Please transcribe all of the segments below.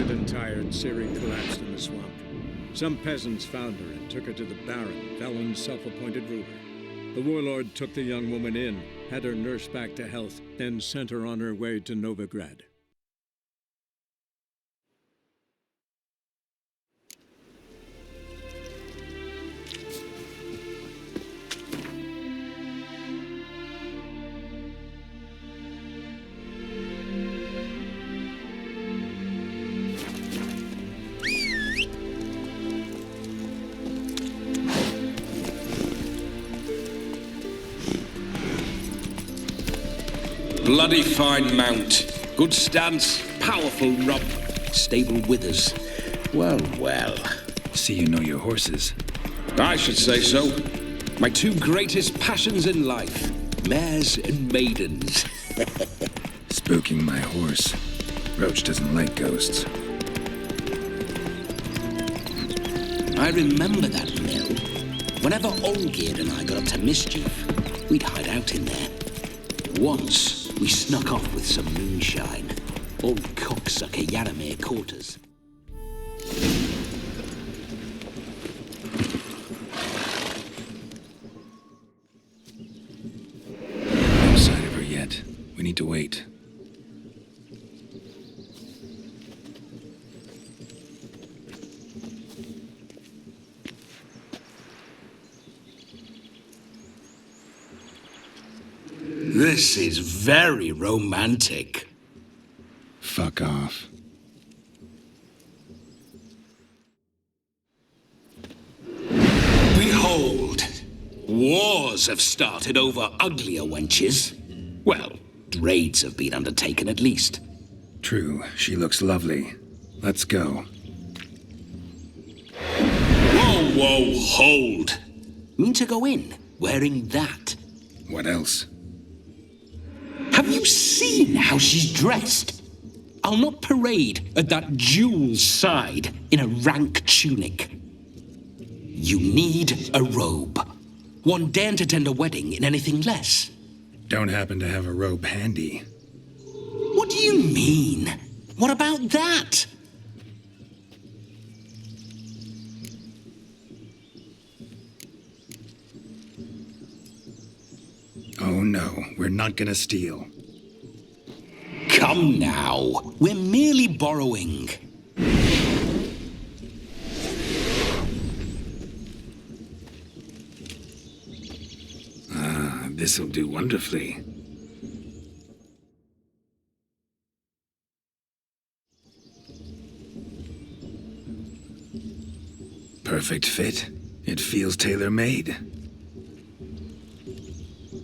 Exhausted and tired, Ciri collapsed in the swamp. Some peasants found her and took her to the Baron, Valen's self-appointed ruler. The warlord took the young woman in, had her nursed back to health, then sent her on her way to Novigrad. Bloody fine mount. Good stance, powerful rump, stable withers. Well, well. See you know your horses. I should say so. My two greatest passions in life. Mares and maidens. Spooking my horse. Roach doesn't like ghosts. I remember that mill. Whenever Olgierd and I got up to mischief, we'd hide out in there. Once, we snuck off with some moonshine. Old cocksucker Yaramir caught us. No sign of her yet. We need to wait. This is very romantic. Fuck off. Behold, wars have started over uglier wenches. Well, raids have been undertaken at least. True, she looks lovely. Let's go. Whoa, whoa, hold. Mean to go in, wearing that? What else? Have you seen how she's dressed? I'll not parade at that jewel's side in a rank tunic. You need a robe. One daren't attend a wedding in anything less. Don't happen to have a robe handy. What do you mean? What about that? Oh no, we're not gonna steal. Come now, we're merely borrowing. This'll do wonderfully. Perfect fit. It feels tailor-made.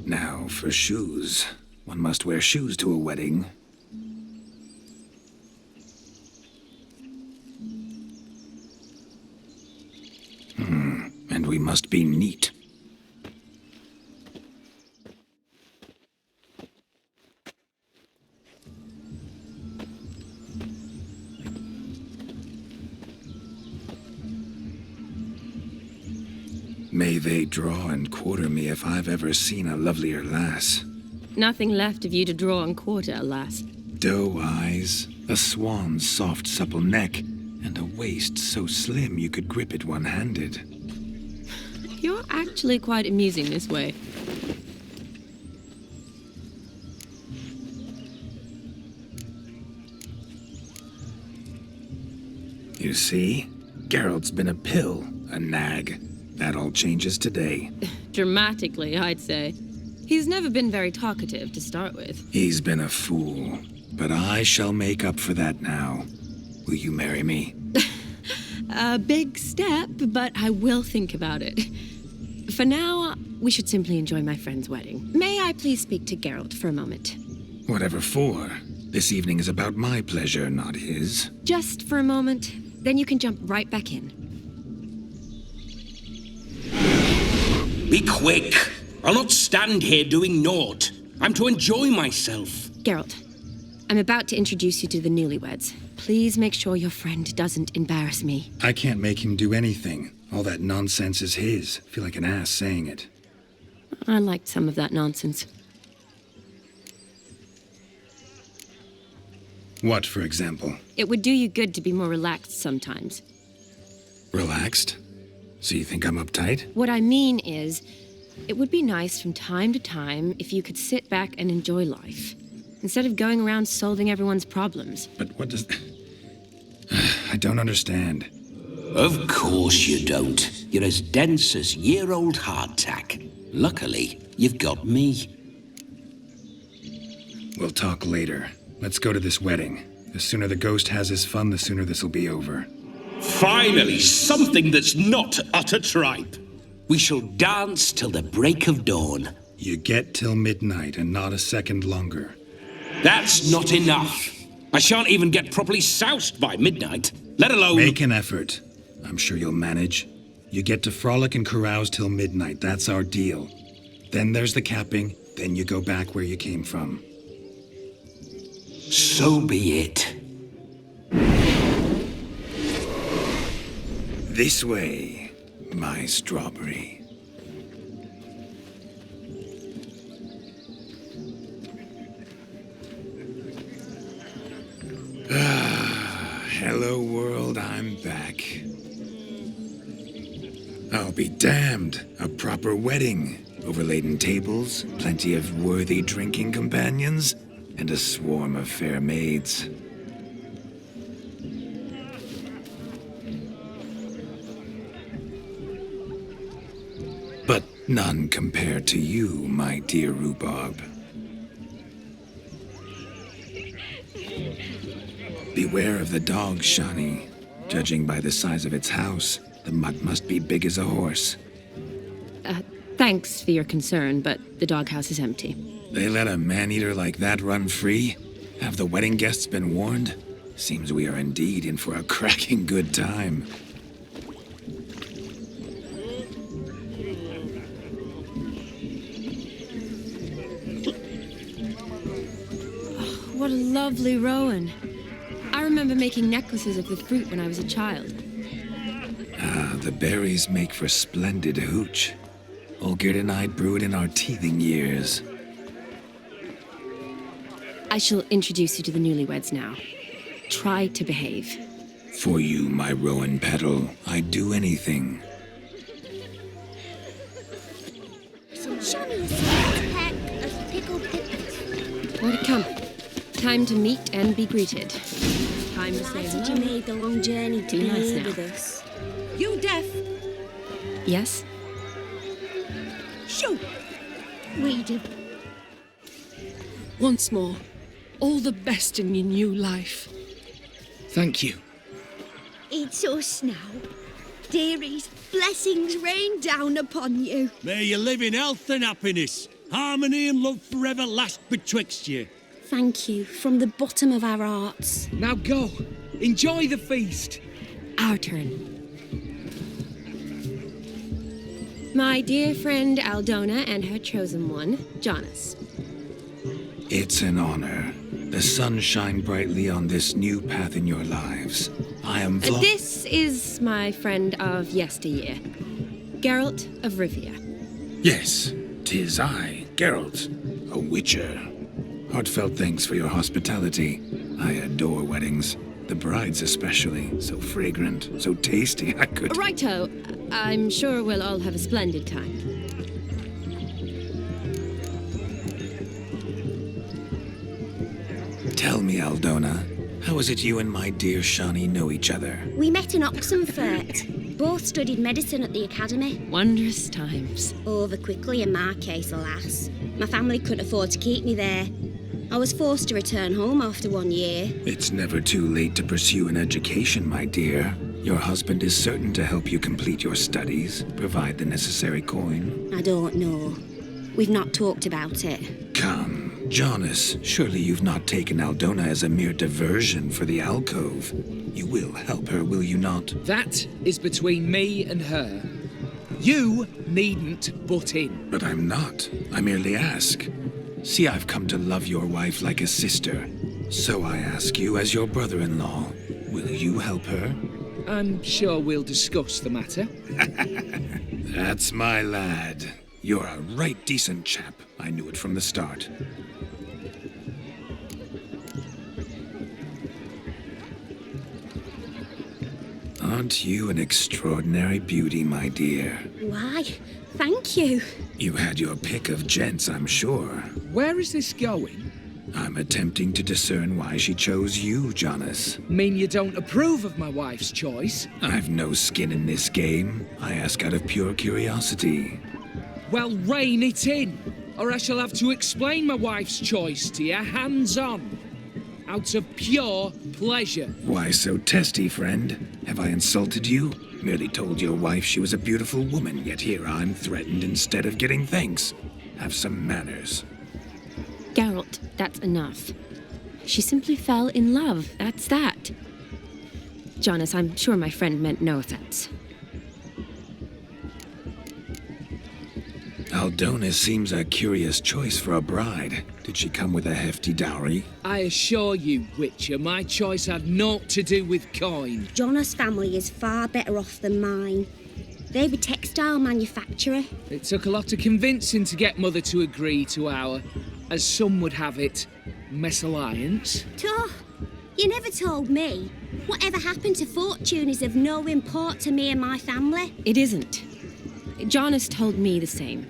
Now, for shoes. One must wear shoes to a wedding. And we must be neat. May they draw and quarter me if I've ever seen a lovelier lass. Nothing left of you to draw and quarter, alas. Doe eyes, a swan's soft supple neck, and a waist so slim you could grip it one-handed. You're actually quite amusing this way. You see? Geralt's been a pill, a nag. That all changes today. Dramatically, I'd say. He's never been very talkative to start with. He's been a fool, but I shall make up for that now. Will you marry me? A big step, but I will think about it. For now, we should simply enjoy my friend's wedding. May I please speak to Geralt for a moment? Whatever for. This evening is about my pleasure, not his. Just for a moment, then you can jump right back in. Be quick. I'll not stand here doing naught. I'm to enjoy myself. Geralt, I'm about to introduce you to the newlyweds. Please make sure your friend doesn't embarrass me. I can't make him do anything. All that nonsense is his. I feel like an ass saying it. I liked some of that nonsense. What, for example? It would do you good to be more relaxed sometimes. Relaxed? So you think I'm uptight? What I mean is, it would be nice from time to time if you could sit back and enjoy life, instead of going around solving everyone's problems. But what does... I don't understand. Of course you don't. You're as dense as year-old hardtack. Luckily, you've got me. We'll talk later. Let's go to this wedding. The sooner the ghost has his fun, the sooner this'll be over. Finally, something that's not utter tripe. We shall dance till the break of dawn. You get till midnight and not a second longer. That's not enough. I shan't even get properly soused by midnight, let alone... Make an effort. I'm sure you'll manage. You get to frolic and carouse till midnight. That's our deal. Then there's the capping. Then you go back where you came from. So be it. This way, my strawberry. Hello world, I'm back. I'll be damned. A proper wedding. Overladen tables, plenty of worthy drinking companions, and a swarm of fair maids. But none compared to you, my dear rhubarb. Beware of the dog, Shani. Judging by the size of its house, the mutt must be big as a horse. Thanks for your concern, but the doghouse is empty. They let a man-eater like that run free? Have the wedding guests been warned? Seems we are indeed in for a cracking good time. What a lovely rowan. I remember making necklaces of the fruit when I was a child. Ah, the berries make for splendid hooch. Olgerd and I brewed in our teething years. I shall introduce you to the newlyweds now. Try to behave. For you, my rowan petal, I'd do anything. Johnny's peck of pickled pickles. More to come. Time to meet and be greeted. Time to say Glad you hello. made the long journey to Be be nice here now. with us. You deaf? Yes? Shoot! We do. Once more, all the best in your new life. Thank you. It's us now. Dearies, blessings rain down upon you. May you live in health and happiness. Harmony and love forever last betwixt you. Thank you from the bottom of our hearts. Now go. Enjoy the feast. Our turn. My dear friend Aldona and her chosen one, Jonas. It's an honor. The sun shine brightly on this new path in your lives. I am This is my friend of yesteryear, Geralt of Rivia. Yes, 'tis I, Geralt, a witcher. Heartfelt thanks for your hospitality. I adore weddings. The brides especially. So fragrant, so tasty, I could... Righto, I'm sure we'll all have a splendid time. Tell me, Aldona, how is it you and my dear Shani know each other? We met in Oxenfurt. Both studied medicine at the academy. Wondrous times. Over quickly in my case, alas. My family couldn't afford to keep me there. I was forced to return home after 1 year. It's never too late to pursue an education, my dear. Your husband is certain to help you complete your studies, provide the necessary coin. I don't know. We've not talked about it. Come, Jonas, surely you've not taken Aldona as a mere diversion for the alcove. You will help her, will you not? That is between me and her. You needn't butt in. But I'm not. I merely ask. See, I've come to love your wife like a sister. So I ask you, as your brother-in-law, will you help her? I'm sure we'll discuss the matter. That's my lad. You're a right decent chap. I knew it from the start. Aren't you an extraordinary beauty, my dear? Why, thank you. You had your pick of gents, I'm sure. Where is this going? I'm attempting to discern why she chose you, Jonas. Mean you don't approve of my wife's choice? I've no skin in this game. I ask out of pure curiosity. Well, rein it in, or I shall have to explain my wife's choice to you hands-on. Out of pure pleasure. Why so testy, friend? Have I insulted you? Merely told your wife she was a beautiful woman, yet here I'm threatened instead of getting thanks. Have some manners. Geralt, that's enough. She simply fell in love, that's that. Jonas, I'm sure my friend meant no offense. Aldona seems a curious choice for a bride. Did she come with a hefty dowry? I assure you, Witcher, my choice had naught to do with coin. Jonas' family is far better off than mine. They're a textile manufacturer. It took a lot of convincing to get Mother to agree to our, as some would have it, mesalliance. Toh, you never told me. Whatever happened to fortune is of no import to me and my family. It isn't. Jonas told me the same.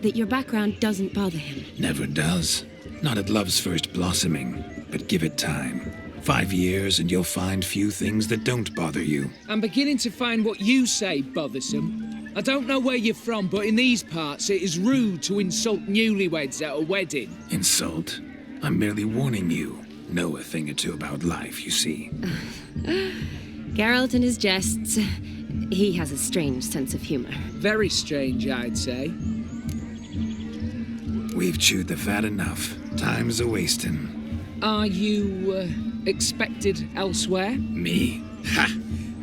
That your background doesn't bother him. Never does. Not at love's first blossoming. But give it time. 5 years and you'll find few things that don't bother you. I'm beginning to find what you say bothersome. I don't know where you're from, but in these parts it is rude to insult newlyweds at a wedding. Insult? I'm merely warning you. Know a thing or two about life, you see. Geralt and his jests. He has a strange sense of humor. Very strange, I'd say. We've chewed the fat enough. Time's a-wasting. Are you, expected elsewhere? Me? Ha!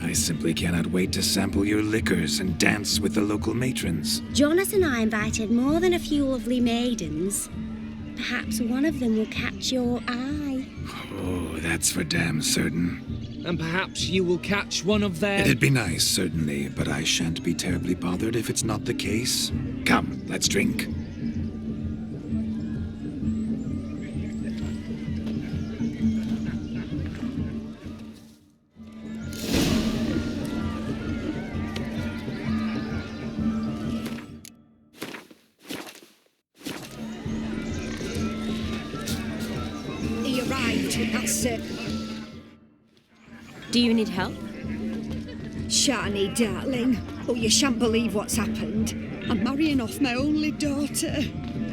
I simply cannot wait to sample your liquors and dance with the local matrons. Jonas and I invited more than a few lovely maidens. Perhaps one of them will catch your eye. Oh, that's for damn certain. And perhaps you will catch one of their... It'd be nice, certainly, but I shan't be terribly bothered if it's not the case. Come, let's drink. He arrived, that's it. Do you need help? Shani, darling. Oh, you shan't believe what's happened. I'm marrying off my only daughter.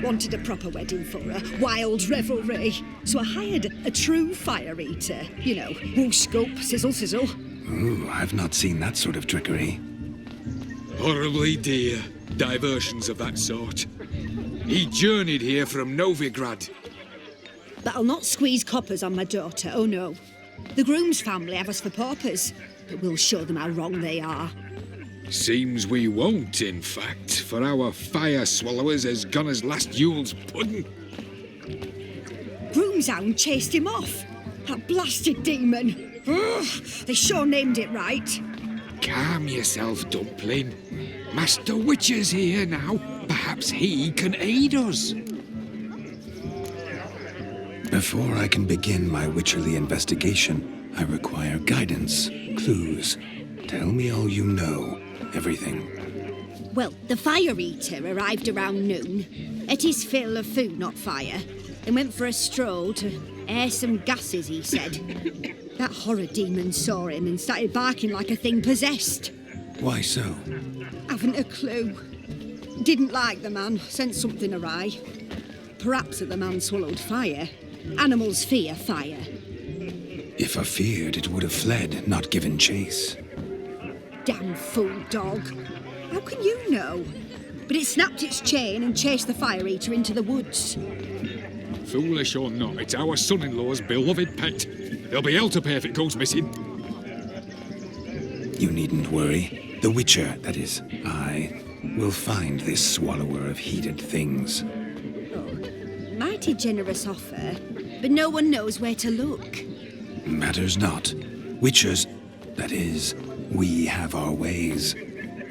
Wanted a proper wedding for her, wild revelry. So I hired a true fire eater. You know, whoosh, scope, sizzle, sizzle. Ooh, I've not seen that sort of trickery. Horribly dear diversions of that sort. He journeyed here from Novigrad. But I'll not squeeze coppers on my daughter, oh no. The groom's family have us for paupers, but we'll show them how wrong they are. Seems we won't, in fact, for our fire swallowers has gone as last Yule's pudding. Groom's hound chased him off. That blasted demon. Ugh, they sure named it right. Calm yourself, Dumpling. Master Witcher's here now. Perhaps he can aid us. Before I can begin my witcherly investigation, I require guidance, clues. Tell me all you know. Everything. Well, the fire eater arrived around noon. Ate his fill of food, not fire, and went for a stroll to air some gases, he said. That horror demon saw him and started barking like a thing possessed. Why so? Haven't a clue. Didn't like the man, sent something awry. Perhaps that the man swallowed fire. Animals fear fire. If I feared, it would have fled, not given chase. Damn fool dog. How can you know? But it snapped its chain and chased the fire eater into the woods. Foolish or not, it's our son-in-law's beloved pet. There'll be hell to pay if it goes missing. You needn't worry. The Witcher, that is, I, will find this swallower of heated things. Oh, mighty generous offer, but no one knows where to look. Matters not. Witchers, that is, we have our ways.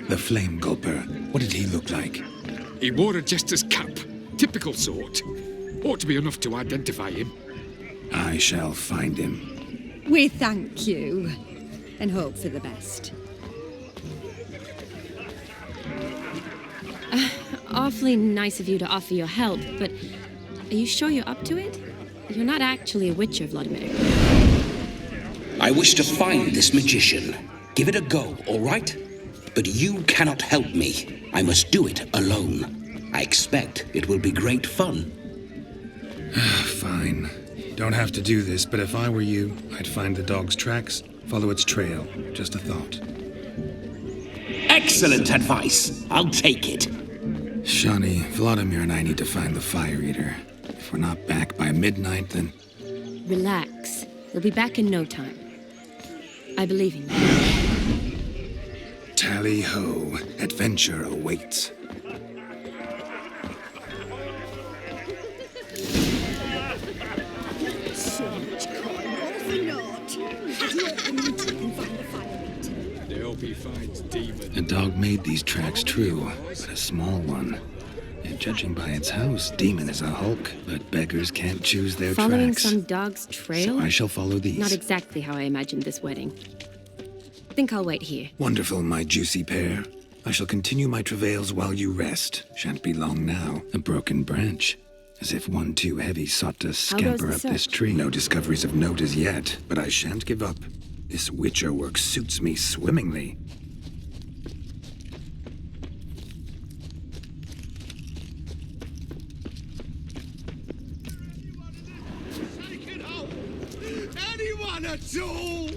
The Flame Gulper, what did he look like? He wore a jester's cap. Typical sort. Ought to be enough to identify him. I shall find him. We thank you. and hope for the best. Awfully nice of you to offer your help, but are you sure you're up to it? You're not actually a witcher, Vladimir. I wish to find this magician. Give it a go, all right? But you cannot help me. I must do it alone. I expect it will be great fun. Fine. Don't have to do this, but if I were you, I'd find the dog's tracks, follow its trail. Just a thought. Excellent advice. I'll take it. Shani, Vladimir and I need to find the Fire Eater. If we're not back by midnight, then... Relax. We'll be back in no time. I believe in you. Tally-ho. Adventure awaits. So much coin, all for naught. Have you opened the trip and find the Fire Eater? They hope he finds demon. A dog made these tracks true, but a small one. And judging by its house, Demon is a hulk, but beggars can't choose their Following tracks. some dog's trail? So I shall follow these. Not exactly how I imagined this wedding. Think I'll wait here. Wonderful, my juicy pair. I shall continue my travails while you rest. Shan't be long now. A broken branch. As if one too heavy sought to scamper the up this search? tree. No discoveries of note as yet, but I shan't give up. This witcher work suits me swimmingly. Anyone at all?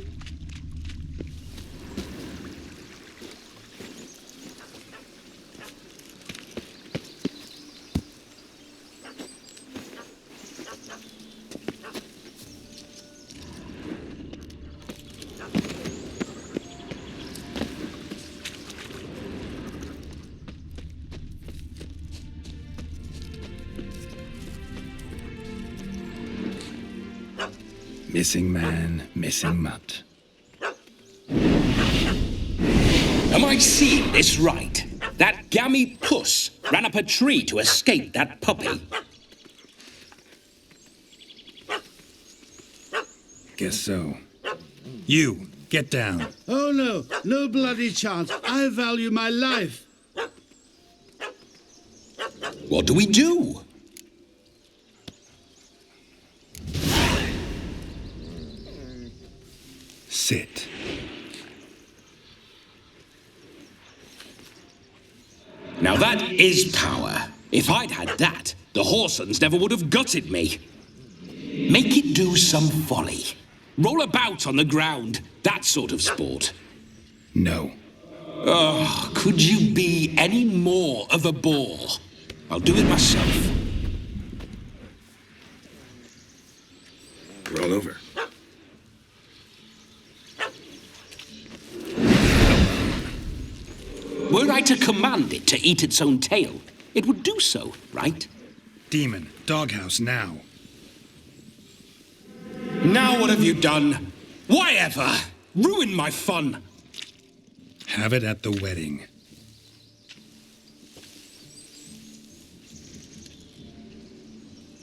Missing man, missing mutt. Am I seeing this right? That gammy puss ran up a tree to escape that puppy. Guess so. You, get down. Oh no, no bloody chance. I value my life. What do we do? Sit. Now that is power. If I'd had that, the Horsons never would have gutted me. Make it do some folly. Roll about on the ground. That sort of sport. No. Oh, could you be any more of a bore? I'll do it myself. Roll over. Were I to command it to eat its own tail, it would do so, right? Demon, doghouse now. Now what have you done? Why ever? Ruin my fun. Have it at the wedding.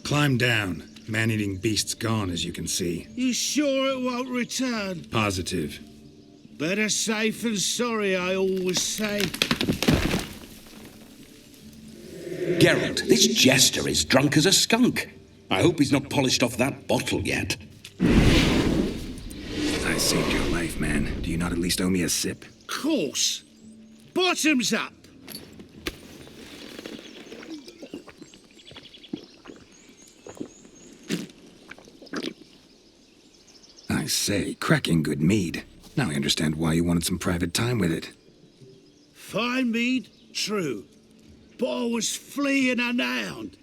Climb down. Man-eating beast's gone, as you can see. You sure it won't return? Positive. Better safe than sorry, I always say. Geralt, this jester is drunk as a skunk. I hope he's not polished off that bottle yet. I saved your life, man. Do you not at least owe me a sip? Course. Bottoms up. I say, cracking good mead. Now I understand why you wanted some private time with it. Fine mead, true. But I was fleeing an hound.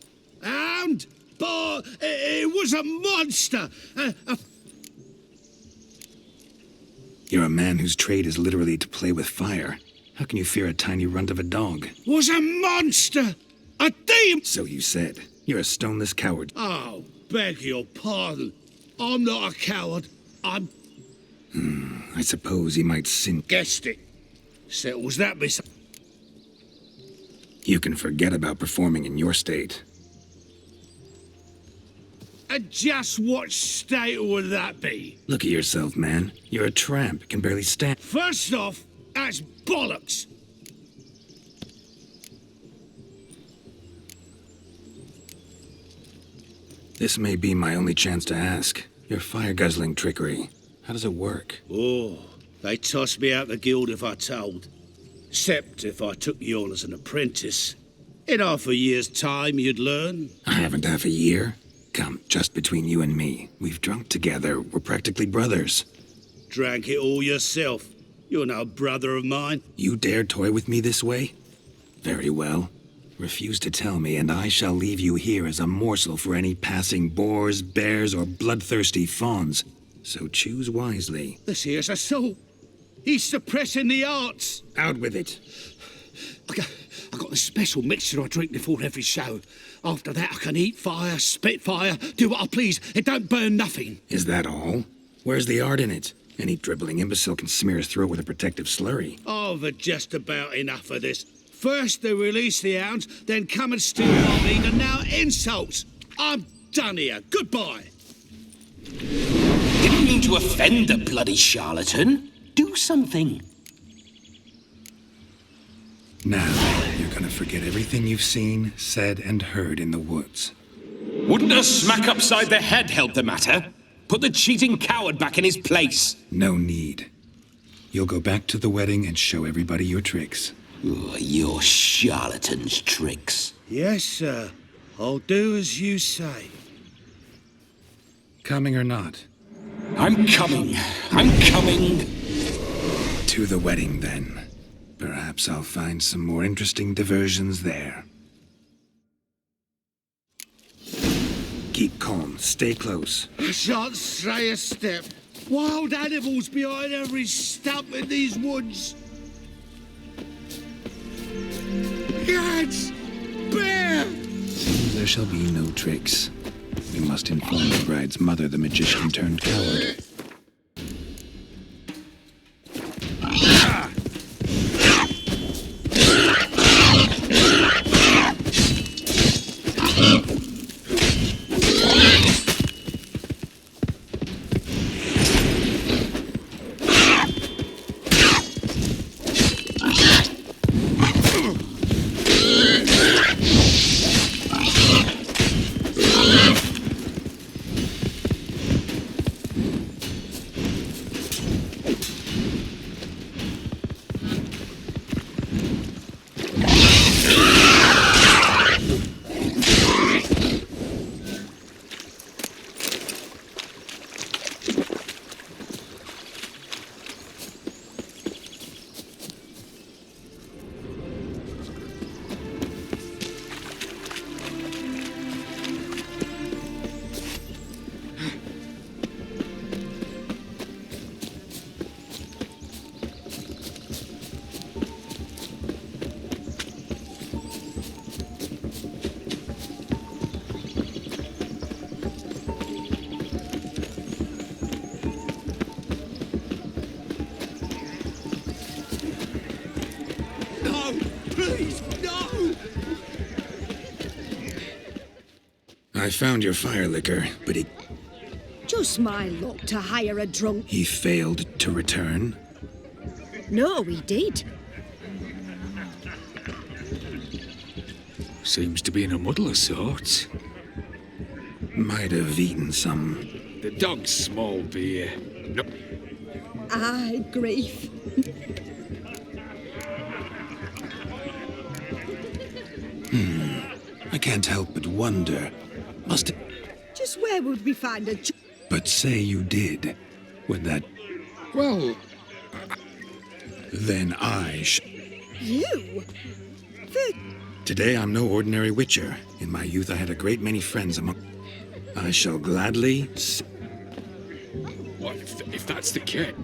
Hound? But it was a monster. You're a man whose trade is literally to play with fire. How can you fear a tiny runt of a dog? Was a monster. A demon. So you said. You're a stoneless coward. Oh, beg your pardon. I'm not a coward. I'm... I suppose he might sin. Guessed it. Settles that, miss. You can forget about performing in your state. And just what state would that be? Look at yourself, man. You're a tramp, can barely stand. First off, that's bollocks. This may be my only chance to ask. Your fire-guzzling trickery, how does it work? Oh, they toss me out the guild if I told. Except if I took you on as an apprentice. In half a year's time, you'd learn. I haven't half a year. Come, just between you and me. We've drunk together. We're practically brothers. Drank it all yourself. You're no brother of mine. You dare toy with me this way? Very well. Refuse to tell me, and I shall leave you here as a morsel for any passing boars, bears, or bloodthirsty fawns. So choose wisely. This here's assault. He's suppressing the arts. Out with it. I got this special mixture I drink before every show. After that, I can eat fire, spit fire, do what I please. It don't burn nothing. Is that all? Where's the art in it? Any dribbling imbecile can smear his throat with a protective slurry. I've had just about enough of this. First they release the hounds, then come and steal my meat, and now insults. I'm done here. Goodbye. Didn't mean to offend the bloody charlatan. Do something. Now, you're gonna forget everything you've seen, said, and heard in the woods. Wouldn't a smack upside the head help the matter? Put the cheating coward back in his place. No need. You'll go back to the wedding and show everybody your tricks. Oh, your charlatan's tricks. Yes, sir. I'll do as you say. Coming or not? I'm coming. I'm coming. To the wedding, then. Perhaps I'll find some more interesting diversions there. Keep calm. Stay close. I shan't stray a step. Wild animals behind every stump in these woods. Cats! Bear! There shall be no tricks. We must inform the bride's mother the magician turned coward. I found your fire liquor, but he... Just my luck to hire a drunk. He failed to return? No, he did. Seems to be in a muddle of sorts. Might have eaten some. The dog's small beer. No. Aye, grief. I can't help but wonder. Must it... Just where would we find a... But say you did. Would that... Well... Then I You? Today I'm no ordinary witcher. In my youth I had a great many friends among... I shall gladly... What, if that's the case...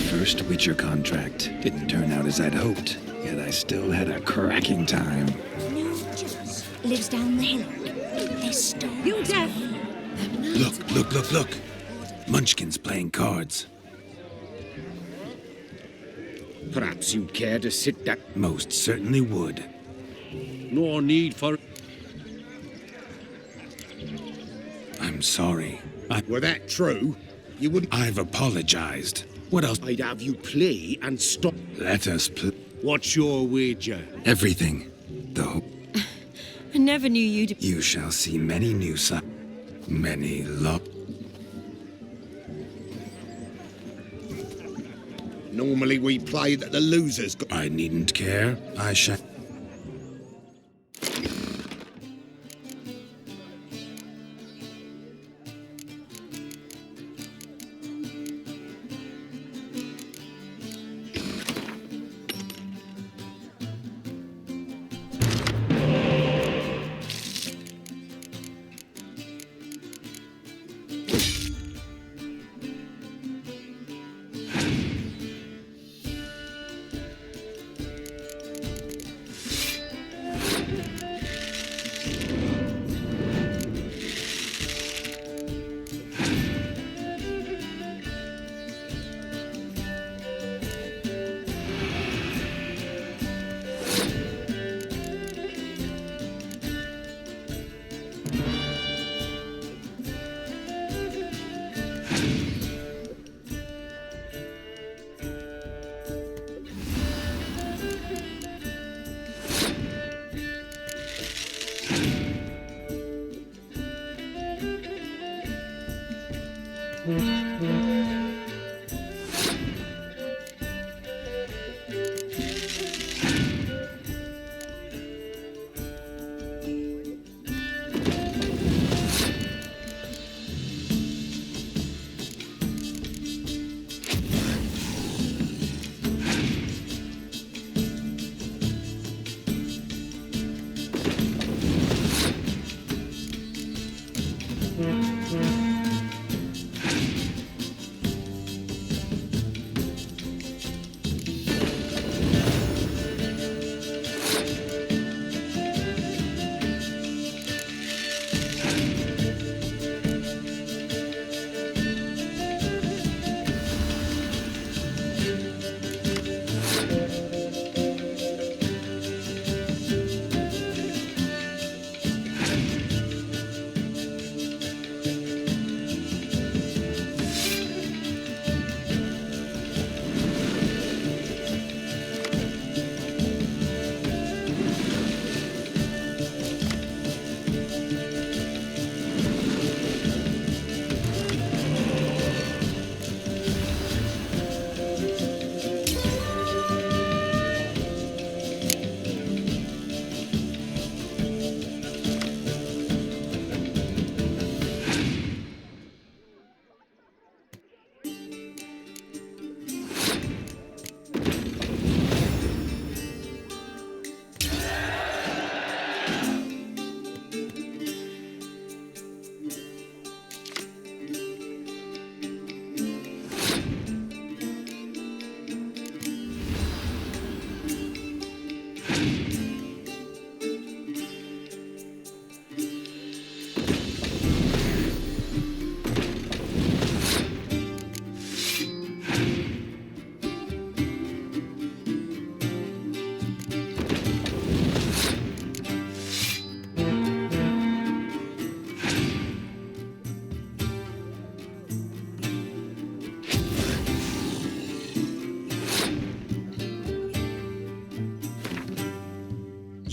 First Witcher contract. Didn't turn out as I'd hoped, yet I still had a cracking time. No, just lives down the hill. They stole. You deaf? I'm Look. Munchkin's playing cards. Perhaps you'd care to sit down. Most certainly would. No need for... I'm sorry. Were that true, you wouldn't... I've apologized. What else? I'd have you play and stop. Let us play. What's your wager? Everything. Though I never knew you'd... you shall see many new many Normally we play that the losers got... I needn't care. I shall.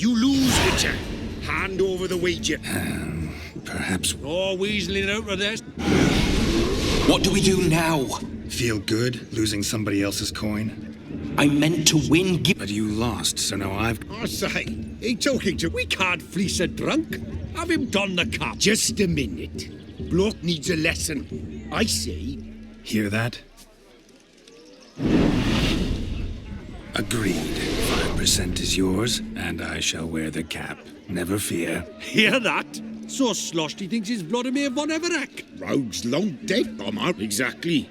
You lose, Witcher. Hand over the wager. Perhaps. No weaseling out of this. What do we do now? Feel good losing somebody else's coin? I meant to win. But you lost, so now I've... I say, he talking to... We can't fleece a drunk. Have him done the cop. Just a minute. Bloke needs a lesson. I say. Hear that? Agreed. 5% is yours, and I shall wear the cap. Never fear. Hear that? So sloshed he thinks he's Vladimir von Everett. Rogue's long dead, I'm out. Exactly.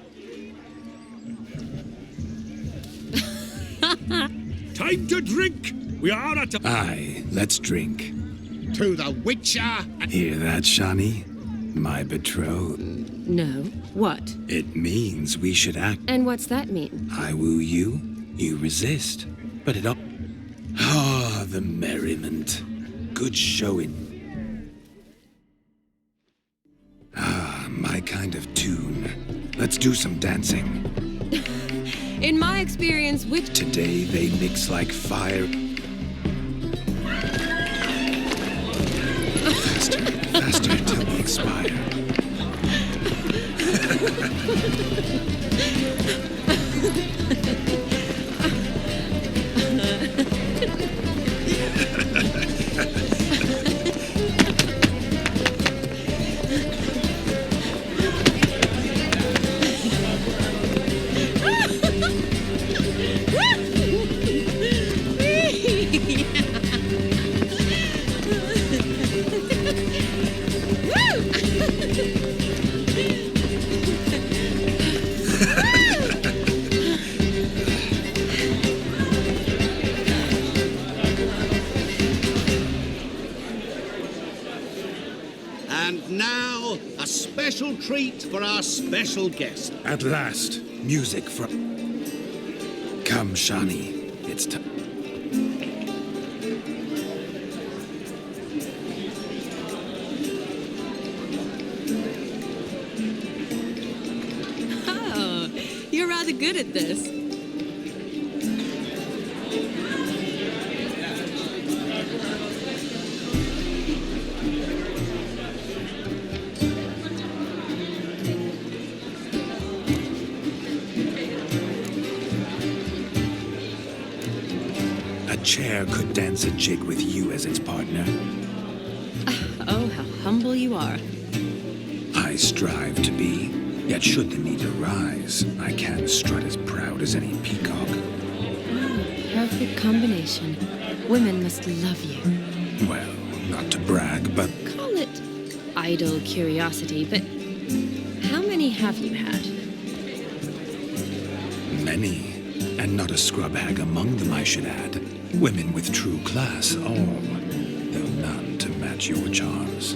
Time to drink. We are at a... Aye, let's drink. To the Witcher. Hear that, Shani? My betrothed. No. What? It means we should act. And what's that mean? I woo you, you resist. But it all... Ah, the merriment. Good showing. Ah, my kind of tune. Let's do some dancing. In my experience, witch... Today they mix like fire. Faster, faster till we expire. And now, a special treat for our special guest. At last, music from... Come, Shani. It's time. Oh, you're rather good at this. A chair could dance a jig with you as its partner. Oh, how humble you are. I strive to be, yet should the need arise, I can strut as proud as any peacock. Perfect combination. Women must love you. Well, not to brag, but Call it idle curiosity, but how many have you had? many. And not a scrub hag among them, I should add. Women with true class, all, though none to match your charms.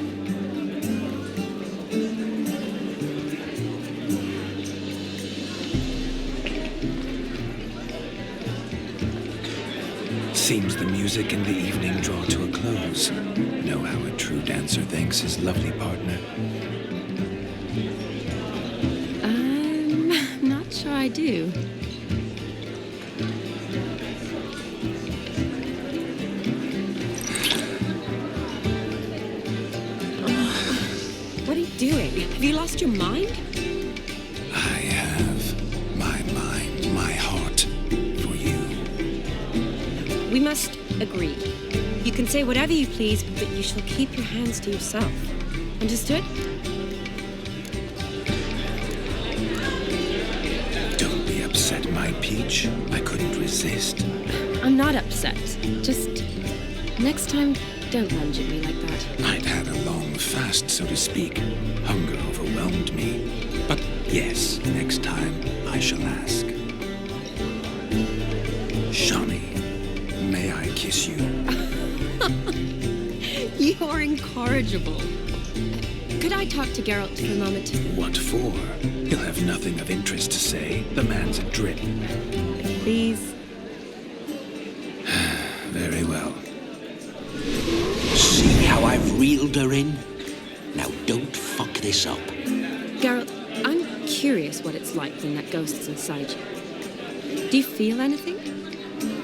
Seems the music and the evening draw to a close. Know how a true dancer thanks his lovely partner. Not sure I do. What are you doing? Have you lost your mind? I have my mind, my heart for you. We must agree. You can say whatever you please, but you shall keep your hands to yourself. Understood? Don't be upset, my peach. I couldn't resist. I'm not upset. Just next time, don't lunge at me like that. I'd had a long fast, so to speak. Hunger overwhelmed me. But yes, next time I shall ask. Shani, may I kiss you? You're incorrigible. Could I talk to Geralt for a moment? What for? He'll have nothing of interest to say. The man's adrip. Please. Very well. See how I've reeled her in? Now don't fuck this up. Geralt, I'm curious what it's like when that ghost's inside you. Do you feel anything?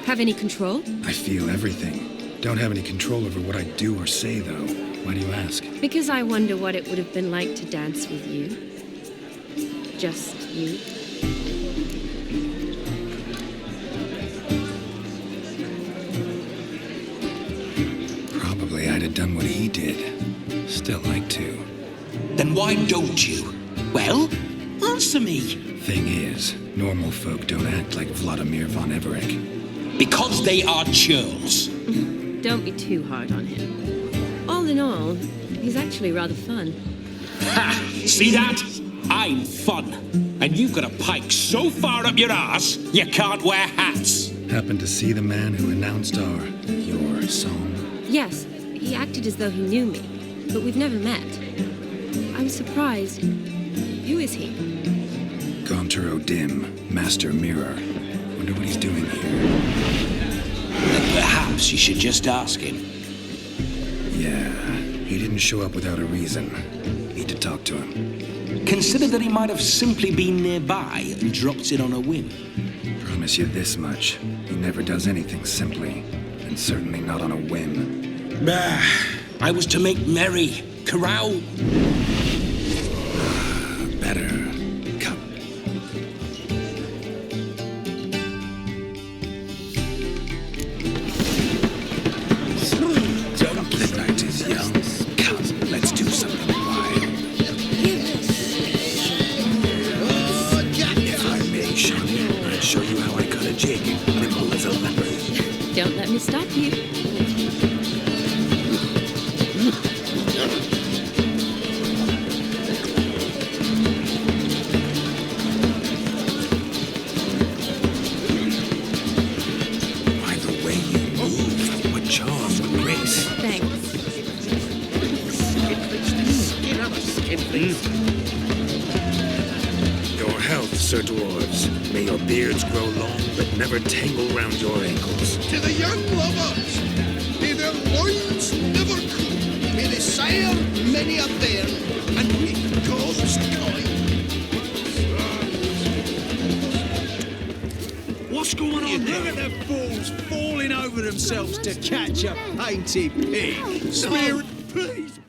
Have any control? I feel everything. Don't have any control over what I do or say, though. Why do you ask? Because I wonder what it would have been like to dance with you. Just you. Probably I'd have done what he did. Still like to. Then why don't you? Well, answer me. Thing is, normal folk don't act like Vladimir von Everett. Because they are churls. Don't be too hard on him. All in all, he's actually rather fun. Ha! See that? I'm fun. And you've got a pike so far up your ass, you can't wear hats. Happened to see the man who announced your song? Yes, he acted as though he knew me, but we've never met. I'm surprised. Who is he? Gaunter O'Dim, Master Mirror. Wonder what he's doing here. Perhaps you should just ask him. Yeah, he didn't show up without a reason. Need to talk to him. Consider that he might have simply been nearby and dropped in on a whim. Promise you this much. He never does anything simply, and certainly not on a whim. Bah! I was to make merry, carouse. Better. Come. The night is young. Come, let's do something wild. If I may, Shawnee, I'd show you how I cut a jig, nimble as a leopard. Don't let me stop you. By the way you move, what charm, what grace. Thanks. Your health, Sir Dwarves. May your beards grow long, but never tangle round your ankles. To the young lovers, may their loins never cool. May they sire many a bairn and make gods kind. What's going on there? Look at the fools falling over themselves to catch a painted pig. Spirit, please.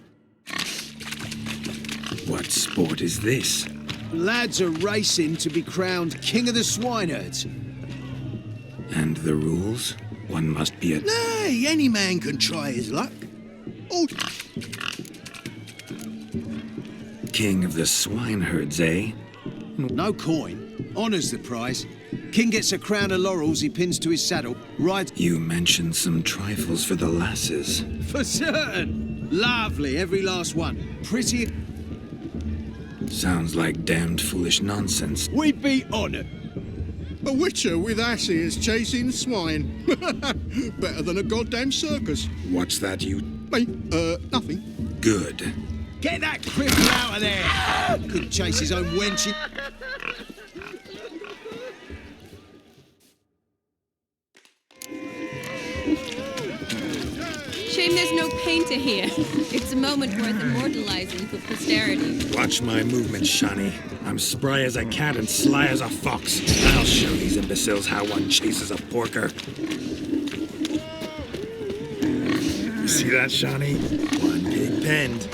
What sport is this? Lads are racing to be crowned king of the swineherds. And the rules? One must be a... Nay, any man can try his luck. Oh, king of the swineherds, eh? no coin. Honours the prize. King gets a crown of laurels he pins to his saddle, rides... You mentioned some trifles for the lasses. For certain. Lovely, every last one. Pretty... Sounds like damned foolish nonsense. We'd be honoured. A witcher with asses chasing swine. Better than a goddamn circus. What's that, you... Me? Nothing. Good. Get that cripple out of there! Couldn't chase his own wench. Shame there's no painter here. It's a moment worth immortalizing for posterity. Watch my movements, Shawnee. I'm spry as a cat and sly as a fox. I'll show these imbeciles how one chases a porker. You see that, Shawnee? One pig penned.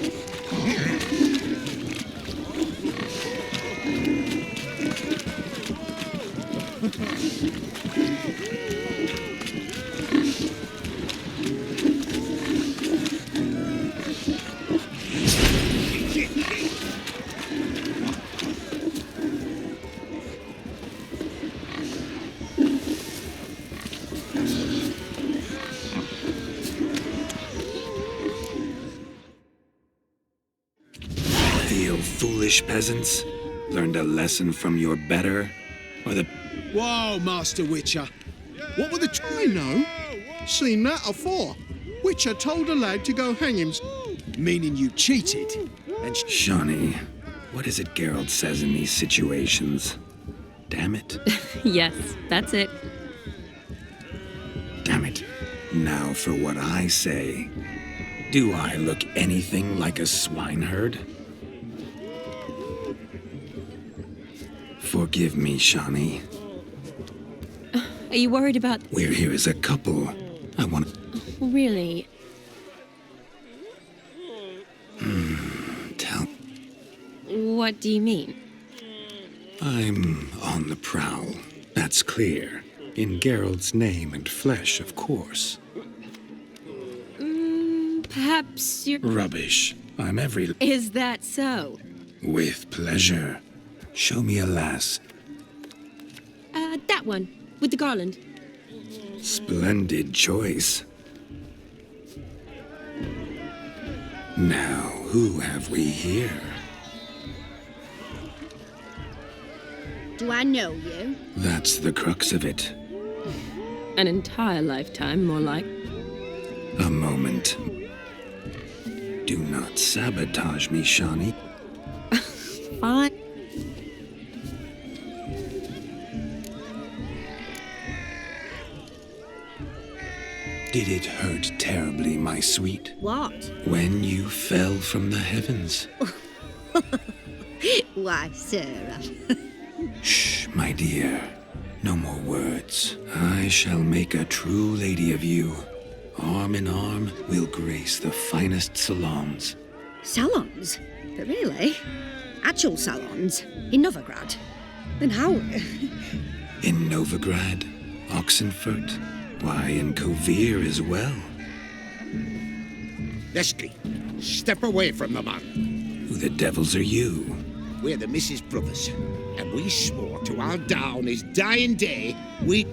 Foolish peasants, learned a lesson from your better, or the... Whoa, Master Witcher. What were the... I know. Seen that afore. Witcher told a lad to go hang him. Meaning you cheated? And Shawnee, what is it Geralt says in these situations? Damn it. Yes, that's it. Damn it. Now for what I say. Do I look anything like a swineherd? Forgive me, Shawnee. Are you worried about... We're here as a couple. I want... Really? Tell... What do you mean? I'm on the prowl. That's clear. In Geralt's name and flesh, of course. Perhaps you're... Rubbish. I'm every... Is that so? With pleasure. Show me a lass. That one, with the garland. Splendid choice. Now, who have we here? Do I know you? That's the crux of it. An entire lifetime, more like. A moment. Do not sabotage me, Shawnee. Fine. Did it hurt terribly, my sweet? What? When you fell from the heavens? Why, Sarah. Shh, my dear. No more words. I shall make a true lady of you. Arm in arm, we'll grace the finest salons. Salons? But really? Actual salons? In Novigrad? Then how? In Novigrad, Oxenfurt, why, in Kovir as well. Lesky, step away from the man. Who the devils are you? We're the Mrs. Brothers, and we swore to our down his dying day, we...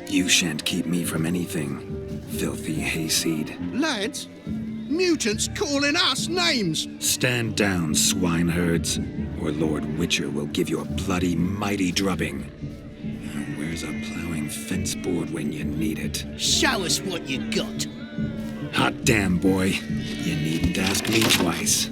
You shan't keep me from anything, filthy hayseed. Lads, mutants calling us names! Stand down, swineherds, or Lord Witcher will give you a bloody mighty drubbing. Where's a plowing fence board when you need it? Show us what you got. Hot damn, boy. You needn't ask me twice.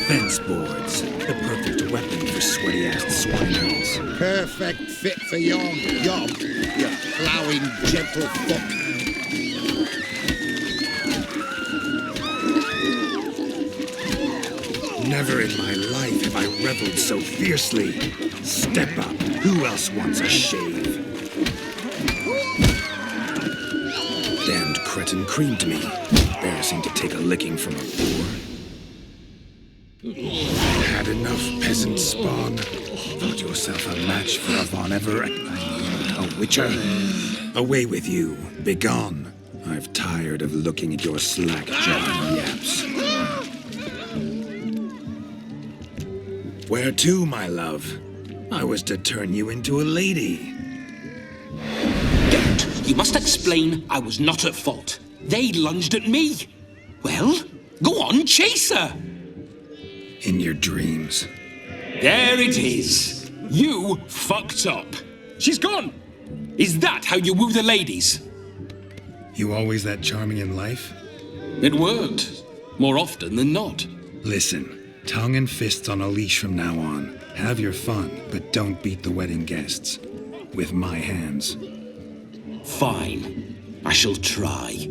Fence boards, the perfect weapon for sweaty-ass swineherds. Perfect fit for your job, you ploughing gentle fuck. Never in my life have I reveled so fiercely. Step up. Who else wants a shave? Damned cretin creamed me. Embarrassing to take a licking from a boor. Had enough, peasant spawn. Thought yourself a match for a Von Everett. A witcher. Away with you. Begone. I've tired of looking at your slack-jawed yaps. Where to, my love? I was to turn you into a lady. Geralt, you must explain I was not at fault. They lunged at me. Well, go on, chase her. In your dreams. There it is. You fucked up. She's gone. Is that how you woo the ladies? You always that charming in life? It worked. More often than not. Listen, tongue and fists on a leash from now on. Have your fun, but don't beat the wedding guests. With my hands. Fine. I shall try.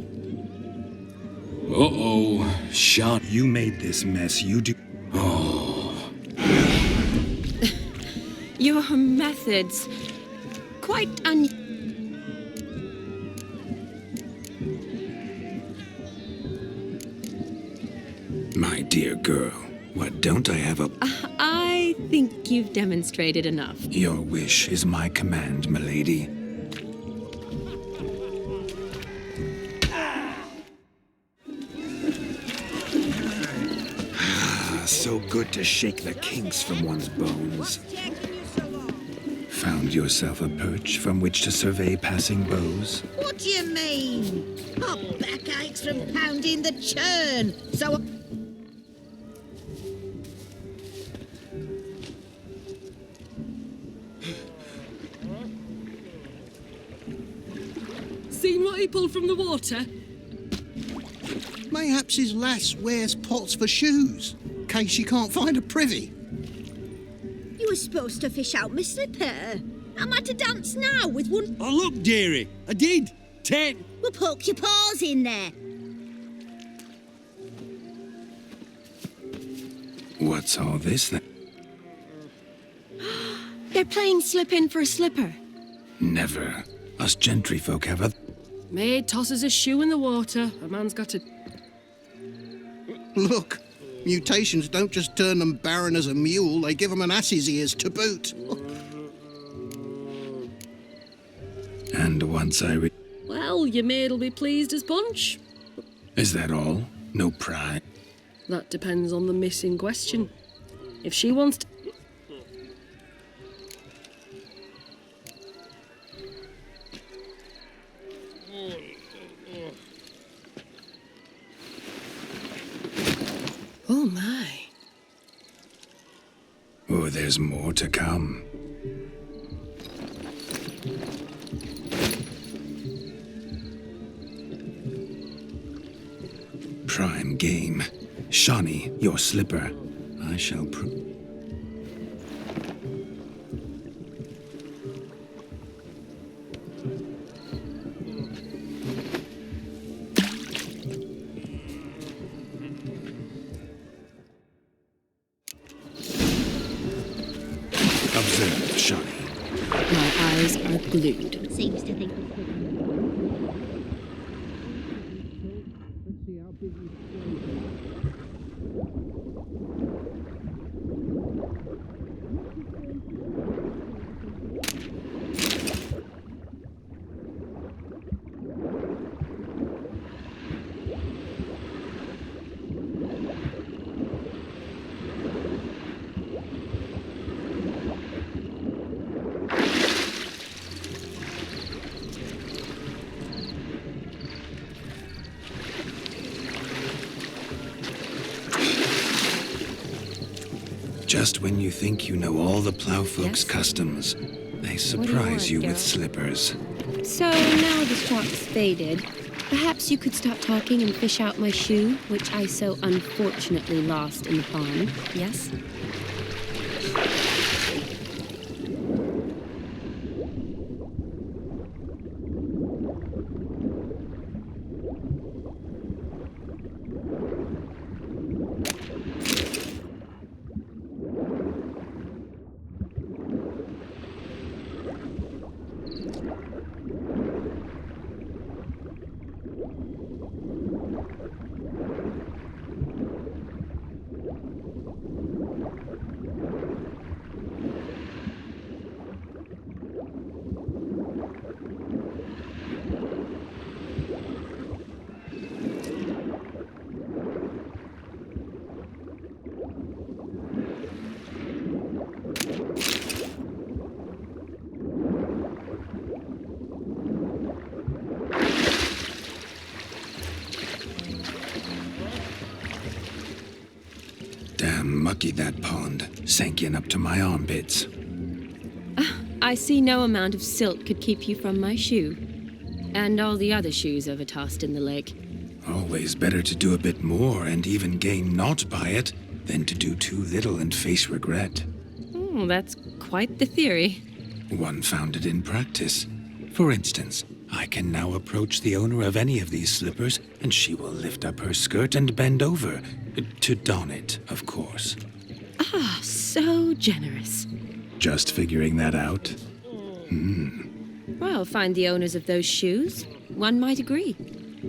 Uh-oh, Sean. You made this mess, you do... Oh. Your methods... quite My dear girl, what don't I have a... I think you've demonstrated enough. Your wish is my command, milady. So good to shake the kinks from one's bones. Found yourself a perch from which to survey passing beaux? What do you mean? My back aches from pounding the churn, so... Seen what he pulled from the water? Mayhaps his lass wears pots for shoes, in case she can't find a privy. You were supposed to fish out my slipper. Am I to dance now with one... Oh, look, dearie, I did. 10. Well, poke your paws in there. What's all this then? They're playing slip in for a slipper. Never. Us gentry folk have a... Maid tosses a shoe in the water. A man's got to... Look, mutations don't just turn them barren as a mule, they give them an ass's ears to boot. And once I Well, your maid'll be pleased as punch. Is that all? No pride? That depends on the miss in question. If she wants to... Oh my. Oh, there's more to come. Prime game. Shawnee, your slipper. I shall observe, Shawnee. My eyes are glued. Seems to think. Just when you think you know all the plowfolk's Yes? customs, they want, surprise you with Geralt? slippers. So now the shark's faded. Perhaps you could stop talking and fish out my shoe, which I so unfortunately lost in the pond. Yes? Damn mucky that pond, sank in up to my armpits. I see no amount of silt could keep you from my shoe. And all the other shoes overtossed in the lake. Always better to do a bit more and even gain naught by it than to do too little and face regret. Oh, that's quite the theory. One founded in practice. For instance, I can now approach the owner of any of these slippers, and she will lift up her skirt and bend over. To don it, of course. Ah, so generous. Just figuring that out? Well, find the owners of those shoes. One might agree.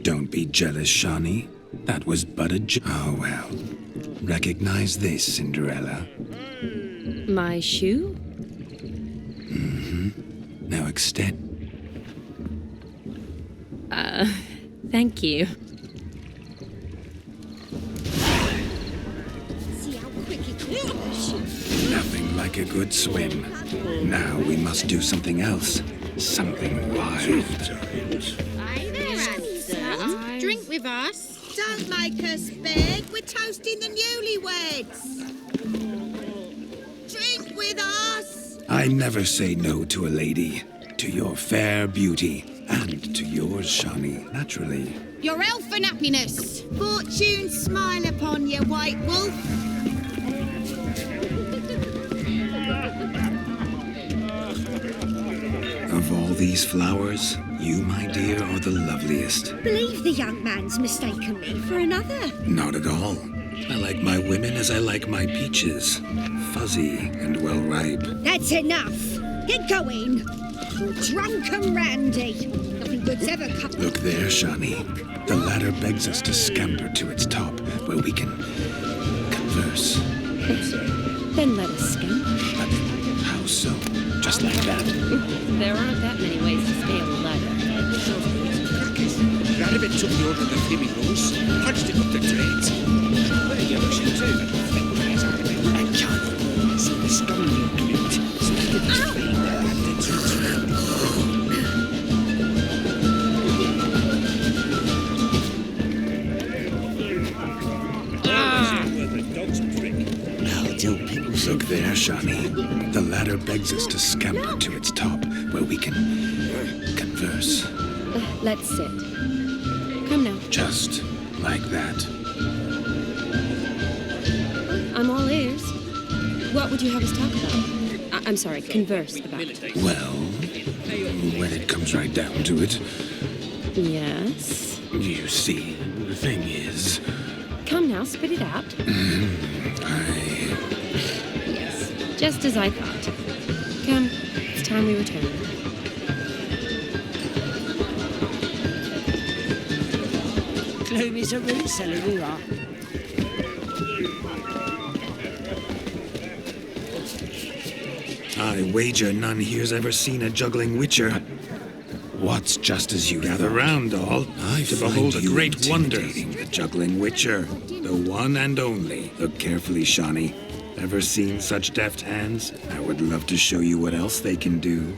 Don't be jealous, Shawnee. That was but a oh, well. Recognize this, Cinderella. My shoe? Now extend. Thank you. See how quick he clears. Nothing like a good swim. Now we must do something else. Something wild. Hi there, Alison. Drink with us. Don't make us beg. We're toasting the newlyweds. Drink with us. I never say no to a lady. To your fair beauty. And to yours, Shawnee, naturally. Your elfin happiness. Fortune smile upon you, white wolf. Of all these flowers, you, my dear, are the loveliest. Believe the young man's mistaken me for another. Not at all. I like my women as I like my peaches. Fuzzy and well ripe. That's enough. Get going. You're drunk and randy. Nothing good's ever come. Look there, Shawnee. The ladder begs us to scamper to its top, where we can converse. Then let us scamper. But how so? Just like that? There aren't that many ways to scale a ladder. If it took the order of the flaming rose, punched it up the trades. Where are you rushing to? And Johnny, so the stumbling clipped, so he didn't find the truth. Look there, Shawnee. The ladder begs us to scamper to its top, where we can converse. Let's sit. Come now. Just like that. I'm all ears. What would you have us talk about? I'm sorry, converse about. Well, when it comes right down to it, Yes? you see, the thing is... Come now, spit it out. Yes, just as I thought. Come, it's time we return. Chloe's a root cellar, you are. I wager none here's ever seen a juggling witcher. What's just as you gather round, all, to behold a great wonder, the juggling witcher, the one and only. Look carefully, Shawnee. Ever seen such deft hands? I would love to show you what else they can do.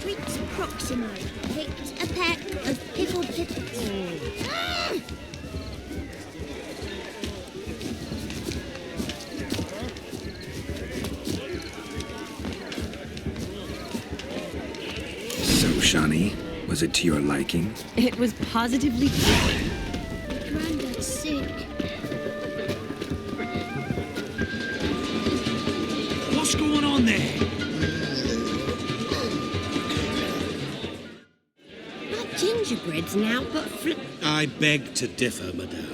Prince Proximo picked a peck of pickled pippins. Ah! So, Shawnee, was it to your liking? It was positively gripping. Grandad's sick. What's going on there? Not gingerbreads now, but I beg to differ, madame.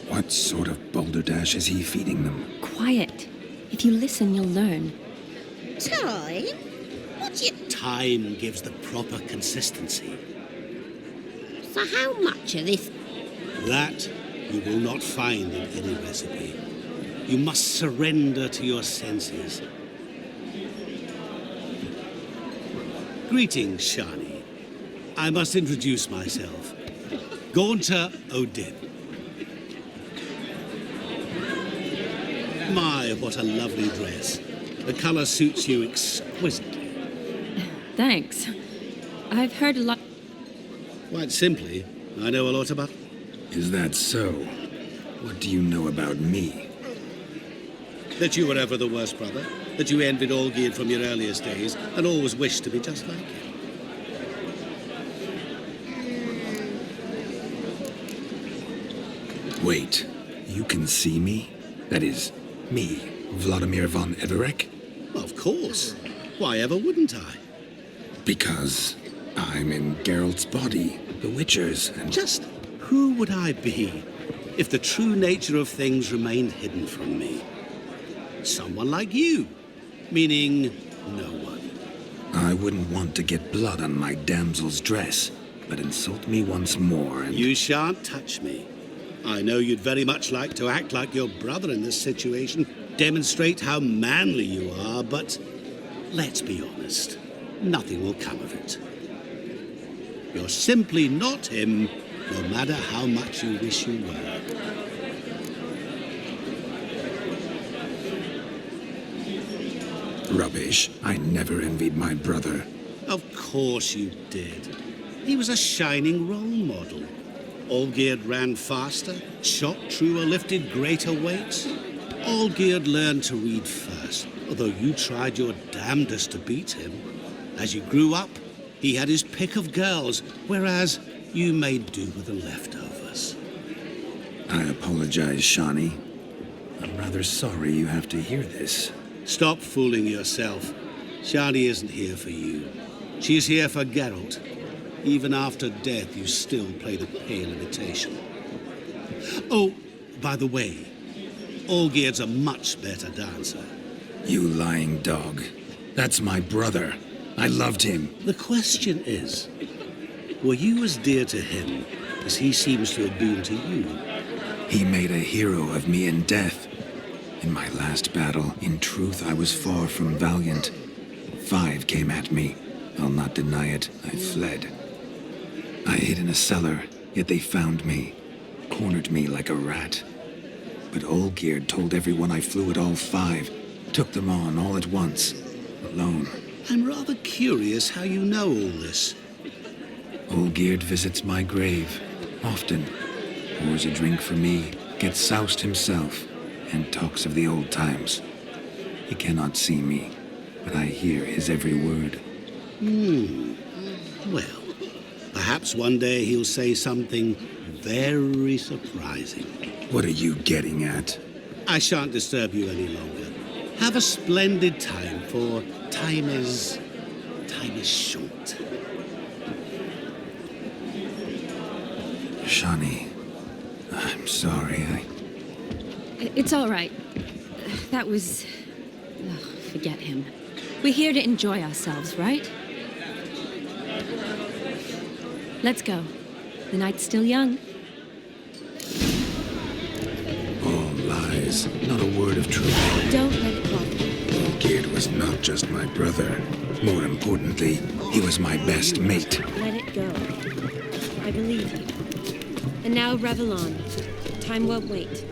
What sort of balderdash is he feeding them? Quiet. If you listen, you'll learn. time? What's your... Time gives the proper consistency. So how much of this... That you will not find in any recipe. You must surrender to your senses. Greetings, Shani. I must introduce myself. Gaunter Odin. My, what a lovely dress. The colour suits you exquisitely. Thanks. I've heard a lot... Quite simply, I know a lot about... Is that so? What do you know about me? That you were ever the worst brother, that you envied Olgierd from your earliest days, and always wished to be just like him. Wait, you can see me? That is, me, Vladimir von Everek? Of course. Why ever wouldn't I? Because I'm in Geralt's body, the Witcher's, and... Just who would I be if the true nature of things remained hidden from me? Someone like you, meaning no one. I wouldn't want to get blood on my damsel's dress, but insult me once more and... You shan't touch me. I know you'd very much like to act like your brother in this situation, demonstrate how manly you are, but let's be honest, nothing will come of it. You're simply not him, no matter how much you wish you were. Rubbish. I never envied my brother. Of course you did. He was a shining role model. Olgierd ran faster, shot truer, lifted greater weights. Olgierd learned to read first, although you tried your damnedest to beat him. As you grew up, he had his pick of girls, whereas you made do with the leftovers. I apologize, Shani. I'm rather sorry you have to hear this. Stop fooling yourself. Shani isn't here for you. She's here for Geralt. Even after death, you still play the pale imitation. Oh, by the way, Olgierd's a much better dancer. You lying dog. That's my brother. I loved him. The question is, Were you as dear to him as he seems to have been to you? He made a hero of me in death. In my last battle, in truth, I was far from valiant. 5 came at me. I'll not deny it, I fled. I hid in a cellar, yet they found me, cornered me like a rat. But Olgierd told everyone I flew at all 5, took them on all at once, alone. I'm rather curious how you know all this. Olgierd visits my grave, often. Pours a drink for me, gets soused himself, and talks of the old times. He cannot see me, but I hear his every word. Well, perhaps one day he'll say something very surprising. What are you getting at? I shan't disturb you any longer. Have a splendid time, for time is short. Shani, I'm sorry, It's all right. That was... Oh, forget him. We're here to enjoy ourselves, right? Let's go. The night's still young. All lies, not a word of truth. Don't let it bother you. Olgierd was not just my brother. More importantly, he was my best mate. Let it go. I believe you. And now revel on. Time won't wait.